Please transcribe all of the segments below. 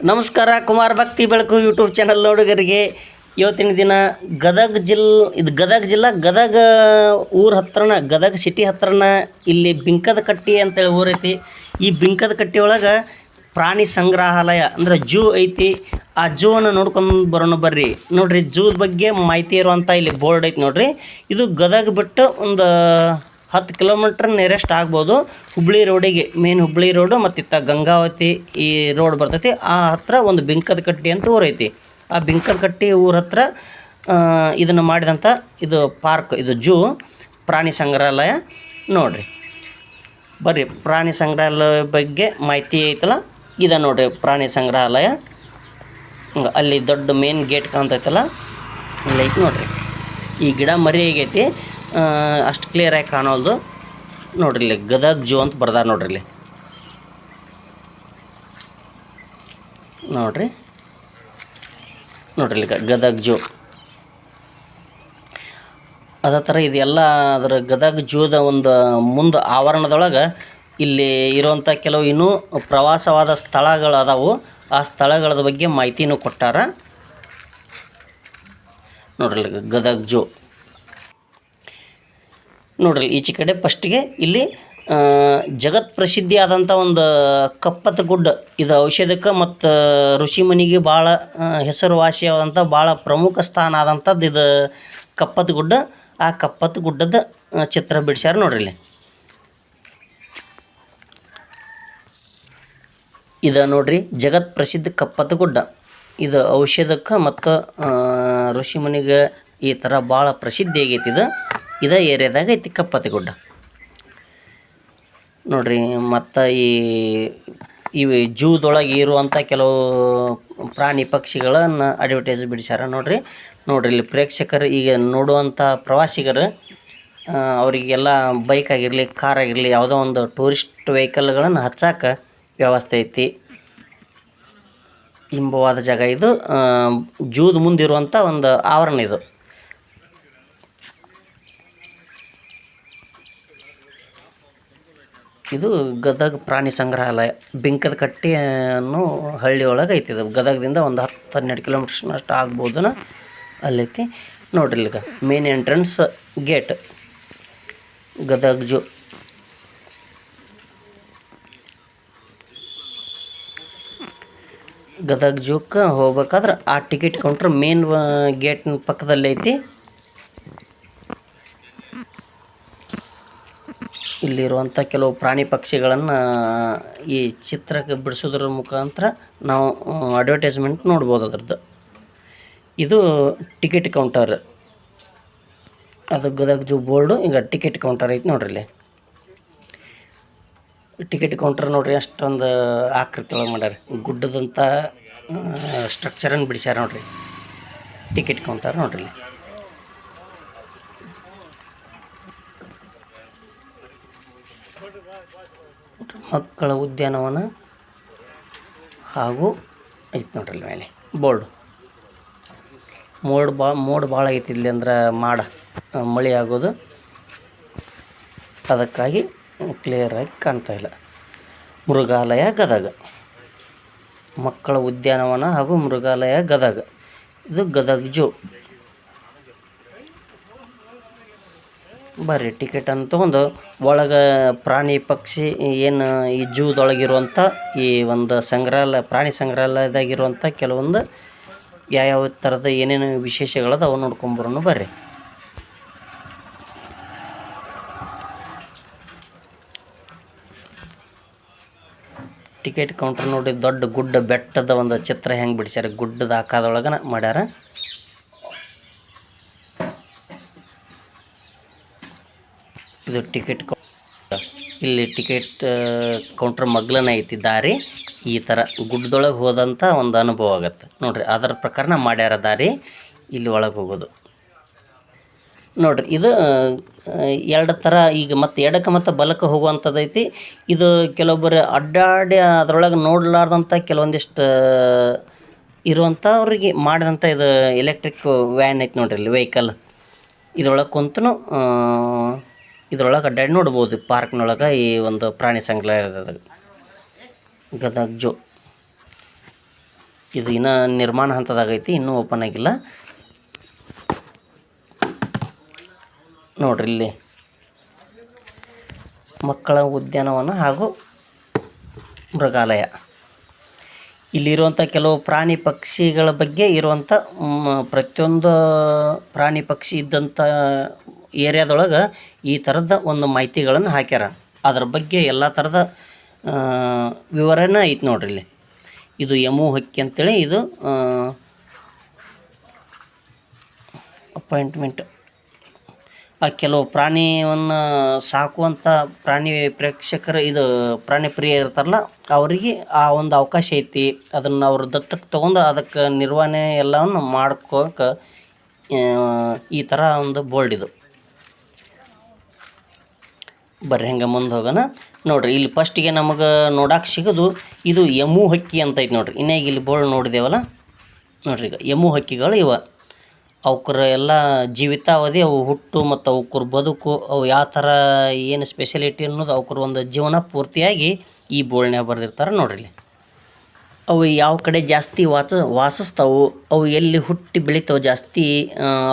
ನಮಸ್ಕಾರ. ಕುಮಾರ್ ಭಕ್ತಿ ಬೆಳಕು ಯೂಟ್ಯೂಬ್ ಚಾನಲ್ ನೋಡುಗರಿಗೆ ಇವತ್ತಿನ ದಿನ ಗದಗ ಜಿಲ್ಲಾ ಗದಗ ಊರ ಹತ್ರನ ಗದಗ ಸಿಟಿ ಹತ್ರನ ಇಲ್ಲಿ ಬಿಂಕದ ಕಟ್ಟಿ ಅಂತೇಳಿ ಊರೈತಿ. ಈ ಬಿಂಕದ ಕಟ್ಟಿ ಒಳಗೆ ಪ್ರಾಣಿ ಸಂಗ್ರಹಾಲಯ ಅಂದ್ರೆ ಜೂ ಐತಿ. ಆ ಜೂವನ್ನು ನೋಡ್ಕೊಂಡು ಬರೋಣ ಬರ್ರಿ. ನೋಡ್ರಿ, ಜೂದ ಬಗ್ಗೆ ಮಾಹಿತಿ ಇರುವಂಥ ಇಲ್ಲಿ ಬೋರ್ಡ್ ಐತಿ ನೋಡ್ರಿ. ಇದು ಗದಗ ಬಿಟ್ಟು ಒಂದು 10 ಕಿಲೋಮೀಟ್ರ್ ನಿಯರೆಸ್ಟ್ ಆಗ್ಬೋದು. ಹುಬ್ಬಳ್ಳಿ ರೋಡಿಗೆ, ಮೇನ್ ಹುಬ್ಬಳ್ಳಿ ರೋಡು ಮತ್ತು ಇತ್ತ ಗಂಗಾವತಿ ಈ ರೋಡ್ ಬರ್ತೈತಿ. ಆ ಹತ್ರ ಒಂದು ಬಿಂಕದ ಕಟ್ಟಿ ಅಂತ ಊರೈತಿ. ಆ ಬಿಂಕದ ಕಟ್ಟಿ ಊರ ಹತ್ರ ಇದನ್ನು ಮಾಡಿದಂಥ ಇದು ಪಾರ್ಕ್, ಇದು ಜೂ, ಪ್ರಾಣಿ ಸಂಗ್ರಹಾಲಯ. ನೋಡಿರಿ ಬರ್ರಿ, ಪ್ರಾಣಿ ಸಂಗ್ರಹಾಲಯ ಬಗ್ಗೆ ಮಾಹಿತಿ ಐತಲ್ಲ, ಇದು ನೋಡಿರಿ ಪ್ರಾಣಿ ಸಂಗ್ರಹಾಲಯ. ಅಲ್ಲಿ ದೊಡ್ಡ ಮೇನ್ ಗೇಟ್ ಕಾಣ್ತೈತಲ್ಲ, ಅಲ್ಲಿ ಐತಿ ನೋಡಿರಿ. ಈ ಗಿಡ ಮರಿ ಹೇಗೈತಿ ಅಷ್ಟು ಕ್ಲಿಯರಾಗಿ ಕಾಣೋಲ್ದು. ನೋಡ್ರಿ, ಇಲ್ಲಿ ಗದಗ ಜೂ ಅಂತ ಬರ್ದಾರ ನೋಡ್ರಿ. ಇಲ್ಲಿ ನೋಡ್ರಿ ಇಲ್ಲಿ ಗದಗ ಜೂ. ಅದೇ ಥರ ಇದೆಲ್ಲ ಅದರ ಗದಗ ಜೂದ ಒಂದು ಮುಂದೆ ಆವರಣದೊಳಗೆ ಇಲ್ಲಿ ಇರುವಂಥ ಕೆಲವು ಇನ್ನೂ ಪ್ರವಾಸವಾದ ಸ್ಥಳಗಳು ಅದಾವು. ಆ ಸ್ಥಳಗಳ ಬಗ್ಗೆ ಮಾಹಿತಿನೂ ಕೊಟ್ಟಾರ ನೋಡ್ರಿ. ಗದಗ ಜೂ ನೋಡ್ರಿ. ಈಚೆ ಕಡೆ ಫಸ್ಟಿಗೆ ಇಲ್ಲಿ ಜಗತ್ ಪ್ರಸಿದ್ಧಿ ಆದಂಥ ಒಂದು ಕಪ್ಪತ್ತ ಗುಡ್ಡ. ಇದು ಔಷಧಕ್ಕೆ ಮತ್ತು ಋಷಿಮುನಿಗೆ ಭಾಳ ಹೆಸರುವಾಸಿಯಾದಂಥ ಭಾಳ ಪ್ರಮುಖ ಸ್ಥಾನ ಆದಂಥದ್ದು ಇದು ಕಪ್ಪತ್ತ ಗುಡ್ಡ. ಆ ಕಪ್ಪತ್ತ ಗುಡ್ಡದ ಚಿತ್ರ ಬಿಡಿಸ್ಯಾರ ನೋಡ್ರಿ. ಇಲ್ಲಿ ಇದು ನೋಡ್ರಿ, ಜಗತ್ ಪ್ರಸಿದ್ಧ ಕಪ್ಪತ್ತ ಗುಡ್ಡ. ಇದು ಔಷಧಕ್ಕೆ ಮತ್ತು ಋಷಿಮುನಿಗೆ ಈ ಥರ ಭಾಳ ಪ್ರಸಿದ್ಧಿ ಆಗೈತಿ. ಇದೇ ಏರಿಯಾದಾಗ ಐತಿ ಕಪ್ಪತ್ತ ಗುಡ್ಡ ನೋಡ್ರಿ. ಮತ್ತು ಈ ಜೂದೊಳಗೆ ಇರುವಂಥ ಕೆಲವು ಪ್ರಾಣಿ ಪಕ್ಷಿಗಳನ್ನು ಅಡ್ವರ್ಟೈಸ್ ಬಿಡಿಸ್ಯಾರ ನೋಡ್ರಿ. ಇಲ್ಲಿ ಪ್ರೇಕ್ಷಕರು ಈಗ ನೋಡುವಂಥ ಪ್ರವಾಸಿಗರು ಅವರಿಗೆಲ್ಲ ಬೈಕ್ ಆಗಿರಲಿ, ಕಾರ್ ಆಗಿರಲಿ, ಯಾವುದೋ ಒಂದು ಟೂರಿಸ್ಟ್ ವೆಹಿಕಲ್ಗಳನ್ನು ಹಚ್ಚಾಕ ವ್ಯವಸ್ಥೆ ಐತಿ. ಇಂಬವಾದ ಜಾಗ ಇದು. ಜೂದ ಮುಂದಿರುವಂಥ ಒಂದು ಆವರಣ ಇದು. ಇದು ಗದಗ ಪ್ರಾಣಿ ಸಂಗ್ರಹಾಲಯ. ಬಿಂಕದ ಕಟ್ಟಿ ಅನ್ನೋ ಹಳ್ಳಿ ಒಳಗೆ ಐತಿ. ಇದು ಗದಗದಿಂದ ಒಂದು 10-12 ಕಿಲೋಮೀಟರ್ನಷ್ಟು ಆಗ್ಬೋದು ಅಲ್ಲೈತಿ ನೋಡ್ರಿ. ಈಗ main entrance gate Gadag zoo. Gadag ಜೂಕ್ಕೆ ಹೋಗ್ಬೇಕಾದ್ರೆ ಆ ಟಿಕೆಟ್ ಕೌಂಟ್ರ್ ಮೇನ್ ಗೇಟ್ನ ಪಕ್ಕದಲ್ಲಿ ಐತಿ. ಇಲ್ಲಿರುವಂಥ ಕೆಲವು ಪ್ರಾಣಿ ಪಕ್ಷಿಗಳನ್ನು ಈ ಚಿತ್ರಕ್ಕೆ ಬಿಡಿಸೋದ್ರ ಮುಖಾಂತರ ನಾವು ಅಡ್ವರ್ಟೈಸ್ಮೆಂಟ್ ನೋಡ್ಬೋದು ಅದ್ರದ್ದು. ಇದು ಟಿಕೆಟ್ ಕೌಂಟರ್. ಅದು ಗದಗ ಜೂ ಬೋರ್ಡು. ಈಗ ಟಿಕೆಟ್ ಕೌಂಟರ್ ಐತಿ ನೋಡ್ರಿ. ಇಲ್ಲಿ ಟಿಕೆಟ್ ಕೌಂಟರ್ ನೋಡ್ರಿ, ಅಷ್ಟೊಂದು ಆಕೃತಿ ಒಳಗೆ ಮಾಡ್ಯಾರ. ಗುಡ್ಡದಂಥ ಸ್ಟ್ರಕ್ಚರನ್ನು ಬಿಡಿಸ್ಯಾರ ನೋಡ್ರಿ. ಟಿಕೆಟ್ ಕೌಂಟರ್ ನೋಡ್ರಿ. ಇಲ್ಲಿ ಮಕ್ಕಳ ಉದ್ಯಾನವನ ಹಾಗೂ ಐತಿ ನೋಡ್ರಿ. ಮೇಲೆ ಬೋರ್ಡು. ಮೋಡ್ ಭಾಳ ಐತಿ ಇಲ್ಲಿ, ಅಂದ್ರೆ ಮಳೆ ಆಗೋದು, ಅದಕ್ಕಾಗಿ ಕ್ಲಿಯರಾಗಿ ಕಾಣ್ತಾ ಇಲ್ಲ. ಮೃಗಾಲಯ ಗದಗ, ಮಕ್ಕಳ ಉದ್ಯಾನವನ ಹಾಗೂ ಮೃಗಾಲಯ ಗದಗ. ಇದು ಗದಗ ಜೂ. ಬರ್ರಿ, ಟಿಕೆಟ್ ಅಂತ ತೊಗೊಂಡು ಒಳಗೆ ಪ್ರಾಣಿ ಪಕ್ಷಿ ಏನು ಈ ಜೂದೊಳಗಿರುವಂಥ ಈ ಒಂದು ಪ್ರಾಣಿ ಸಂಗ್ರಹಾಲಯದಾಗಿರುವಂಥ ಕೆಲವೊಂದು ಯಾವ್ಯಾವ ಥರದ ಏನೇನು ವಿಶೇಷಗಳದ ಅವು ನೋಡ್ಕೊಂಬರೋಣ ಬರ್ರಿ. ಟಿಕೆಟ್ ಕೌಂಟರ್ ನೋಡಿ, ದೊಡ್ಡ ಗುಡ್ಡ ಬೆಟ್ಟದ ಒಂದು ಚಿತ್ರ ಹೆಂಗೆ ಬಿಡಿಸ್ಯಾರ, ಗುಡ್ಡದ ಆಕಾರದೊಳಗೆ ಮಾಡ್ಯಾರ. ಇದು ಟಿಕೆಟ್ ಕೌಂಟರ್. ಇಲ್ಲಿ ಟಿಕೆಟ್ ಕೌಂಟ್ರ್ ಮಗ್ಲನ ಐತಿ ದಾರಿ. ಈ ಥರ ಗುಡ್ಡದೊಳಗೆ ಹೋದಂಥ ಒಂದು ಅನುಭವ ಆಗತ್ತೆ ನೋಡ್ರಿ. ಅದರ ಪ್ರಕಾರನ ಮಾಡ್ಯಾರ ದಾರಿ ಇಲ್ಲಿ ಒಳಗೆ ಹೋಗೋದು ನೋಡ್ರಿ. ಇದು 2 ಥರ. ಈಗ ಮತ್ತು ಎಡಕ್ಕೆ ಮತ್ತು ಬಲಕ್ಕೆ ಹೋಗುವಂಥದ್ದು ಐತಿ. ಇದು ಕೆಲವೊಬ್ಬರು ಅಡ್ಡಾಡಿ ಅದರೊಳಗೆ ನೋಡಲಾರ್ದಂಥ ಕೆಲವೊಂದಿಷ್ಟು ಇರುವಂಥವ್ರಿಗೆ ಮಾಡಿದಂಥ ಇದು ಎಲೆಕ್ಟ್ರಿಕ್ ವ್ಯಾನ್ ಐತಿ ನೋಡ್ರಿ. ಇಲ್ಲಿ ವೆಹಿಕಲ್ ಇದ್ರೊಳಗೆ ಕುಂತೂ ಇದ್ರೊಳಗೆ ಅಡ್ಡಾಡಿ ನೋಡ್ಬೋದು. ಪಾರ್ಕ್ನೊಳಗೆ ಈ ಒಂದು ಪ್ರಾಣಿ ಸಂಗ್ರಹಾಲಯದಾಗ ಗದಗ ಜೂ. ಇದು ಇನ್ನೂ ನಿರ್ಮಾಣ ಹಂತದಾಗೈತಿ, ಇನ್ನೂ ಓಪನ್ ಆಗಿಲ್ಲ. ನೋಡ್ರಿ ಇಲ್ಲಿ ಮಕ್ಕಳ ಉದ್ಯಾನವನ ಹಾಗೂ ಮೃಗಾಲಯ. ಇಲ್ಲಿರುವಂಥ ಕೆಲವು ಪ್ರಾಣಿ ಪಕ್ಷಿಗಳ ಬಗ್ಗೆ ಇರುವಂಥ ಪ್ರತಿಯೊಂದು ಪ್ರಾಣಿ ಪಕ್ಷಿ ಇದ್ದಂಥ ಏರಿಯಾದೊಳಗೆ ಈ ಥರದ ಒಂದು ಮಾಹಿತಿಗಳನ್ನು ಹಾಕ್ಯಾರ. ಅದ್ರ ಬಗ್ಗೆ ಎಲ್ಲ ಥರದ ವಿವರಣೆ ಐತೆ ನೋಡ್ರಿ ಇಲ್ಲಿ. ಇದು ಎಮು ಹಕ್ಕಿ ಅಂತೇಳಿ, ಇದು ಅಪಾಯಿಂಟ್ಮೆಂಟ್. ಆ ಕೆಲವು ಪ್ರಾಣಿಯನ್ನು ಸಾಕುವಂಥ ಪ್ರಾಣಿ ಪ್ರೇಕ್ಷಕರು, ಇದು ಪ್ರಾಣಿ ಪ್ರಿಯ ಇರ್ತಾರಲ್ಲ, ಅವರಿಗೆ ಆ ಒಂದು ಅವಕಾಶ ಐತಿ. ಅದನ್ನು ಅವರು ದತ್ತಕ್ಕೆ ತೊಗೊಂಡು ಅದಕ್ಕೆ ನಿರ್ವಹಣೆ ಎಲ್ಲವನ್ನು ಮಾಡ್ಕೋಕೆ ಈ ಥರ ಒಂದು ಬೋರ್ಡ್ ಇದು. ಬರ್ರಿ ಹಂಗೆ ಮುಂದೆ ಹೋಗೋಣ. ನೋಡಿರಿ ಇಲ್ಲಿ ಫಸ್ಟಿಗೆ ನಮಗೆ ನೋಡಕ್ಕೆ ಸಿಗೋದು ಇದು ಎಮು ಹಕ್ಕಿ ಅಂತ ಐತೆ ನೋಡಿರಿ. ಇನ್ನಾಗ ಇಲ್ಲಿ ಬೋರ್ಡ್ ನೋಡಿದೇವಲ್ಲ ನೋಡಿರಿ, ಈಗ ಎಮು ಹಕ್ಕಿಗಳು ಇವ. ಅವಕ್ರ ಎಲ್ಲ ಜೀವಿತಾವಧಿ, ಅವು ಹುಟ್ಟು ಮತ್ತು ಅವಕ್ರ ಬದುಕು, ಅವು ಯಾವ ಥರ ಏನು ಸ್ಪೆಷಲಿಟಿ ಅನ್ನೋದು ಅವಕ್ರ ಒಂದು ಜೀವನ ಪೂರ್ತಿಯಾಗಿ ಈ ಬೋರ್ಡ್ನ್ಯಾಗ ಬರೆದಿರ್ತಾರೆ ನೋಡ್ರಿ. ಅವು ಯಾವ ಕಡೆ ಜಾಸ್ತಿ ವಾಸಿಸ್ತಾವು, ಅವು ಎಲ್ಲಿ ಹುಟ್ಟಿ ಬೆಳಿತಾವೆ ಜಾಸ್ತಿ,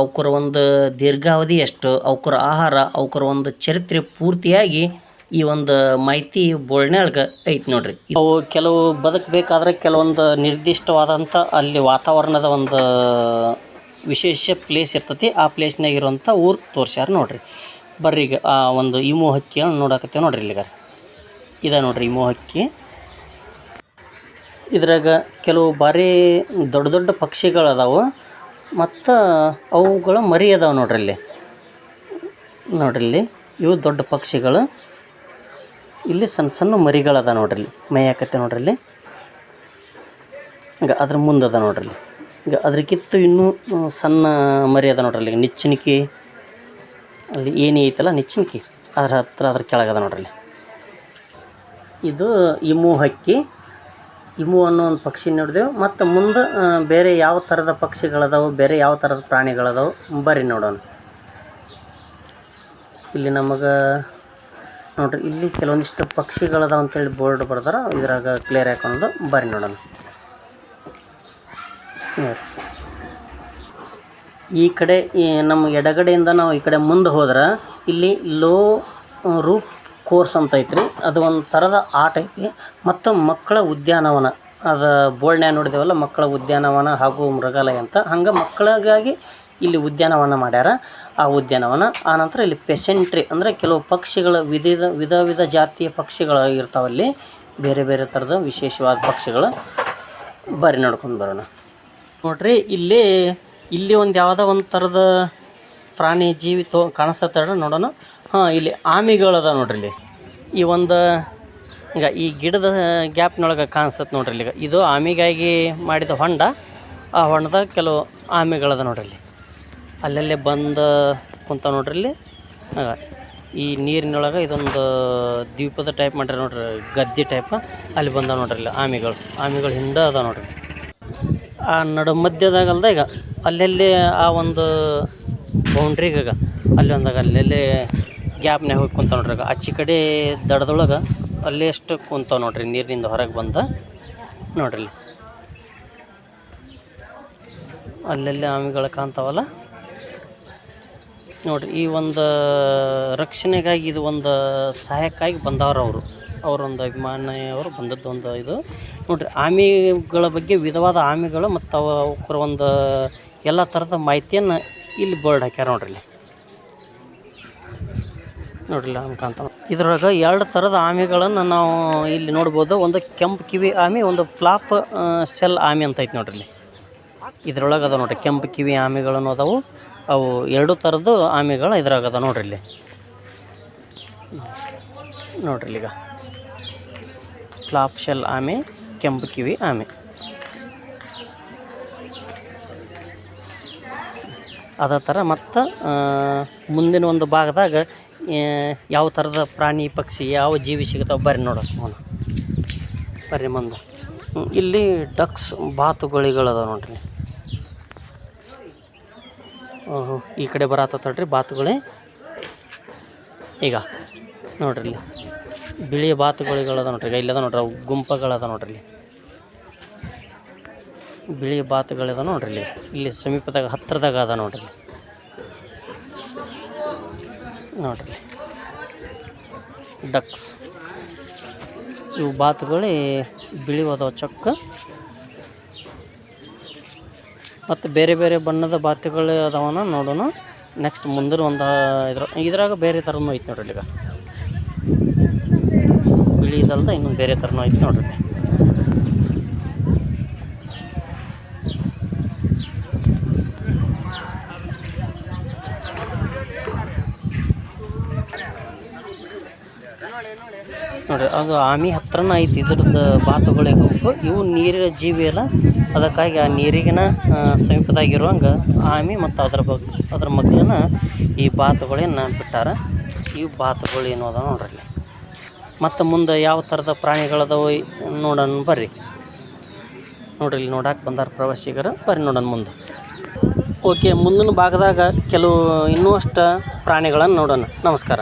ಅವಕ್ರ ಒಂದು ದೀರ್ಘಾವಧಿ ಎಷ್ಟು, ಅವಕ್ರ ಆಹಾರ, ಅವಕ್ರ ಒಂದು ಚರಿತ್ರೆ ಪೂರ್ತಿಯಾಗಿ ಈ ಒಂದು ಮಾಹಿತಿ ಬೋರ್ಡ್ನ್ಯಾಗ ಐತೆ ನೋಡ್ರಿ. ಅವು ಕೆಲವು ಬದುಕಬೇಕಾದ್ರೆ ಕೆಲವೊಂದು ನಿರ್ದಿಷ್ಟವಾದಂಥ ಅಲ್ಲಿ ವಾತಾವರಣದ ಒಂದು ವಿಶೇಷ ಪ್ಲೇಸ್ ಇರ್ತೈತಿ. ಆ ಪ್ಲೇಸ್ನಾಗ ಇರುವಂಥ ಊರು ತೋರ್ಸ್ಯಾರ ನೋಡ್ರಿ. ಬರ್ರಿ ಈಗ ಆ ಒಂದು ಇಮು ಹಕ್ಕಿಯನ್ನು ನೋಡಕತ್ತೇವೆ ನೋಡ್ರಿ. ಇಲ್ಲಿಗಾರ ಇದೆ ನೋಡ್ರಿ ಇಮು ಹಕ್ಕಿ. ಇದ್ರಾಗ ಕೆಲವು ಭಾರಿ ದೊಡ್ಡ ದೊಡ್ಡ ಪಕ್ಷಿಗಳದಾವು ಮತ್ತು ಅವುಗಳ ಮರಿ ಅದಾವೆ ನೋಡ್ರಿ ಇಲ್ಲಿ. ನೋಡ್ರಿ ಇಲ್ಲಿ ಇವು ದೊಡ್ಡ ಪಕ್ಷಿಗಳು, ಇಲ್ಲಿ ಸಣ್ಣ ಸಣ್ಣ ಮರಿಗಳದ ನೋಡ್ರಿ. ಇಲ್ಲಿ ಮೇಯಾಕತ್ತೆ ನೋಡ್ರಿ. ಇಲ್ಲಿ ಈಗ ಅದ್ರ ಮುಂದೆ ಅದ ನೋಡ್ರಿ. ಈಗ ಅದ್ರಕ್ಕಿತ್ತು ಇನ್ನೂ ಸಣ್ಣ ಮರಿ ಅದ ನೋಡ್ರಿ. ಅಲ್ಲಿ ನಿಚ್ಚಣಿಕೆ ಅಲ್ಲಿ ಏನೇ ಐತಲ್ಲ ನಿಚ್ಚಣಿಕೆ, ಅದ್ರ ಹತ್ರ ಅದ್ರ ಕೆಳಗದ ನೋಡ್ರಿ. ಇದು ಇಮು ಹಕ್ಕಿ. ಇಮು ಅನ್ನೋ ಒಂದು ಪಕ್ಷಿ ನೋಡಿದೆವು. ಮತ್ತು ಮುಂದೆ ಬೇರೆ ಯಾವ ಥರದ ಪಕ್ಷಿಗಳದಾವು, ಬೇರೆ ಯಾವ ಥರದ ಪ್ರಾಣಿಗಳದಾವು ಬರ್ರಿ ನೋಡೋಣ. ಇಲ್ಲಿ ನಮಗೆ ನೋಡ್ರಿ, ಇಲ್ಲಿ ಕೆಲವೊಂದಿಷ್ಟು ಪಕ್ಷಿಗಳದಾವ ಅಂತೇಳಿ ಬೋರ್ಡ್ ಬರ್ದಾರ. ಇದ್ರಾಗ ಕ್ಲಿಯರ್ ಹಾಕೊಂಡು ಬರ್ರಿ ನೋಡೋಣ. ಈ ಕಡೆ ನಮ್ಮ ಎಡಗಡೆಯಿಂದ ನಾವು ಈ ಕಡೆ ಮುಂದೆ ಹೋದ್ರೆ ಇಲ್ಲಿ ಲೋ ರೂಫ್ ಕೋರ್ಸ್ ಅಂತ ಐತ್ರಿ. ಅದು ಒಂದು ಥರದ ಆಟ ಐತಿ. ಮತ್ತು ಮಕ್ಕಳ ಉದ್ಯಾನವನ, ಅದು ಬೋರ್ಡ್ನ್ಯಾಗ ನೋಡಿದೇವಲ್ಲ, ಮಕ್ಕಳ ಉದ್ಯಾನವನ ಹಾಗೂ ಮೃಗಾಲಯ ಅಂತ. ಹಂಗೆ ಮಕ್ಕಳಿಗಾಗಿ ಇಲ್ಲಿ ಉದ್ಯಾನವನ ಮಾಡ್ಯಾರ. ಆ ಉದ್ಯಾನವನ ಆನಂತರ ಇಲ್ಲಿ ಪೆಸೆಂಟ್ರಿ ಅಂದರೆ ಕೆಲವು ಪಕ್ಷಿಗಳ ವಿಧ ಜಾತಿಯ ಪಕ್ಷಿಗಳು ಇರ್ತಾವಲ್ಲಿ, ಬೇರೆ ಬೇರೆ ಥರದ ವಿಶೇಷವಾದ ಪಕ್ಷಿಗಳು. ಬರ್ರಿ ನೋಡ್ಕೊಂಡು ಬರೋಣ. ನೋಡ್ರಿ ಇಲ್ಲಿ ಒಂದು ಯಾವುದೋ ಒಂದು ಥರದ ಪ್ರಾಣಿ ಜೀವಿ ಕಾಣಿಸ್ತದೆ ನೋಡೋಣ. ಇಲ್ಲಿ ಆಮೆಗಳದ ನೋಡ್ರಿ. ಇಲ್ಲಿ ಈ ಒಂದು ಈಗ ಈ ಗಿಡದ ಗ್ಯಾಪ್ನೊಳಗೆ ಕಾಣಿಸ್ತದೆ ನೋಡ್ರಿ. ಈಗ ಇದು ಆಮೆಗಾಗಿ ಮಾಡಿದ ಹೊಂಡ. ಆ ಹೊಂಡದಾಗ ಕೆಲವು ಆಮೆಗಳದ ನೋಡ್ರಿ. ಇಲ್ಲಿ ಅಲ್ಲಲ್ಲೇ ಬಂದು ಕುಂತ ನೋಡ್ರಿ. ಇಲ್ಲಿ ಈ ನೀರಿನೊಳಗೆ ಇದೊಂದು ದ್ವೀಪದ ಟೈಪ್ ಮಾಡ್ರಿ ನೋಡ್ರಿ, ಗದ್ದೆ ಟೈಪ್. ಅಲ್ಲಿ ಬಂದ ನೋಡ್ರಿ. ಇಲ್ಲಿ ಆಮೆಗಳು ಹಿಂದೆ ಅದ ನೋಡ್ರಿ. ಆ ನಡು ಮಧ್ಯದಾಗಲ್ದ ಈಗ ಅಲ್ಲೆಲ್ಲಿ ಆ ಒಂದು ಬೌಂಡ್ರಿಗಾಗ ಅಲ್ಲಿ ಒಂದಾಗ ಅಲ್ಲೆಲ್ಲಿ ಗ್ಯಾಪ್ನಾಗ ಹೋಗಿ ಕುಂತ ನೋಡ್ರಿ. ಆಚೆ ಕಡೆ ದಡದೊಳಗೆ ಅಲ್ಲೇ ಎಷ್ಟು ಕುಂತಾವ ನೋಡ್ರಿ, ನೀರಿನಿಂದ ಹೊರಗೆ ಬಂದ ನೋಡ್ರಿ. ಅಲ್ಲೆಲ್ಲಿ ಆಮೆಗಳು ಕಾಣ್ತಾವಲ್ಲ ನೋಡ್ರಿ. ಈ ಒಂದು ರಕ್ಷಣೆಗಾಗಿ, ಇದು ಒಂದು ಸಹಾಯಕ್ಕಾಗಿ ಬಂದವರು ಅವರೊಂದು ಅಭಿಮಾನಿಯವರು ಬಂದದ್ದು ಒಂದು ಇದು ನೋಡ್ರಿ. ಆಮೆಗಳ ಬಗ್ಗೆ ವಿಧವಾದ ಆಮೆಗಳು ಮತ್ತು ಅವಕ್ರ ಒಂದು ಎಲ್ಲ ಥರದ ಮಾಹಿತಿಯನ್ನು ಇಲ್ಲಿ ಬೋರ್ಡ್ ಹಾಕ್ಯಾರ ನೋಡ್ರಿ. ನೋಡ್ರಿ ಅನ್ಕಂತ ಇದ್ರಾಗ 2 ಥರದ ಆಮೆಗಳನ್ನು ನಾವು ಇಲ್ಲಿ ನೋಡ್ಬೋದು. ಒಂದು ಕೆಂಪು ಕಿವಿ ಆಮೆ, ಒಂದು ಫ್ಲಾಪ್ ಶೆಲ್ ಆಮೆ ಅಂತ ಐತೆ ನೋಡ್ರಿ. ಇದ್ರೊಳಗೆ ಅದ ನೋಡ್ರಿ ಕೆಂಪು ಕಿವಿ ಆಮೆಗಳನ್ನು ಅದಾವು. ಅವು 2 ಥರದ್ದು ಆಮೆಗಳು ಇದ್ರಾಗ ಅದ ನೋಡ್ರಿ. ಇಲ್ಲಿ ನೋಡ್ರಿ ಈಗ ಫ್ಲಾಪ್ ಶೆಲ್ ಆಮೆ, ಕೆಂಪು ಕಿವಿ ಆಮೆ. ಅದೇ ಥರ ಮತ್ತು ಮುಂದಿನ ಒಂದು ಭಾಗದಾಗ ಯಾವ ಥರದ ಪ್ರಾಣಿ ಪಕ್ಷಿ ಯಾವ ಜೀವಿ ಸಿಗುತ್ತಾವೆ ಬರ್ರಿ ನೋಡೋಣ. ಬರ್ರಿ ಮುಂದೆ ಇಲ್ಲಿ ಡಕ್ಸ್ ಬಾತುಗಳಿಗಳದ ನೋಡ್ರಿ. ಈ ಕಡೆ ಬರತ್ತಡ್ರಿ ಬಾತುಗಳೇ. ಈಗ ನೋಡ್ರಿ ಇಲ್ಲಿ ಬಿಳಿ ಬಾತುಗಳಿಗಳದ ನೋಡ್ರಿ. ಇಲ್ಲದ ನೋಡ್ರಿ, ಅವು ಗುಂಪಗಳದ ನೋಡ್ರಿ. ಬಿಳಿ ಬಾತುಗಳಿದ ನೋಡ್ರಿ ಇಲ್ಲಿ. ಇಲ್ಲಿ ಸಮೀಪದಾಗ ಹತ್ತಿರದಾಗ ಅದ ನೋಡ್ರಿ. ನೋಡ್ರಿ ಡಕ್ಸ್ ಇವು ಬಾತುಗಳು ಬಿಳಿ ಅದಾವ ಚೊಕ್ಕ. ಮತ್ತು ಬೇರೆ ಬೇರೆ ಬಣ್ಣದ ಬಾತುಗಳು ಅದಾವನ ನೋಡೋಣ. ನೆಕ್ಸ್ಟ್ ಮುಂದಿನ ಒಂದು ಇದ್ರಾಗ ಬೇರೆ ಥರನೂ ಐತೆ ನೋಡ್ರಿ. ಈಗ ಬಿಳಿ ಇದಲ್ದ ಇನ್ನೊಂದು ಬೇರೆ ಥರನೂ ಐತೆ ನೋಡ್ರಿ. ನೋಡಿರಿ ಅದು ಆಮಿ ಹತ್ರನ ಐತಿ ಇದ್ರದ್ದು ಬಾತುಗಳಿಗೆ. ಇವು ನೀರಿನ ಜೀವಿ ಅಲ್ಲ, ಅದಕ್ಕಾಗಿ ಆ ನೀರಿಗಿನ ಸಮೀಪದಾಗಿರುವಂಗೆ ಆಮಿ ಮತ್ತು ಅದ್ರ ಮಗ್ಲನ್ನ ಈ ಬಾತುಗಳನ್ನ ಬಿಟ್ಟಾರ. ಇವು ಬಾತುಗಳು ಏನು ಅದ ನೋಡ್ರಿ. ಮತ್ತು ಮುಂದೆ ಯಾವ ಥರದ ಪ್ರಾಣಿಗಳದಾವ ನೋಡೋಣ ಬರ್ರಿ. ನೋಡ್ರಿ ಇಲ್ಲಿ ನೋಡಕ್ಕೆ ಬಂದಾರ ಪ್ರವಾಸಿಗರು. ಬರ್ರಿ ನೋಡೋಣ ಮುಂದೆ. ಓಕೆ, ಮುಂದಿನ ಭಾಗದಾಗ ಕೆಲವು ಇನ್ನೂ ಅಷ್ಟು ಪ್ರಾಣಿಗಳನ್ನು ನೋಡೋಣ. ನಮಸ್ಕಾರ.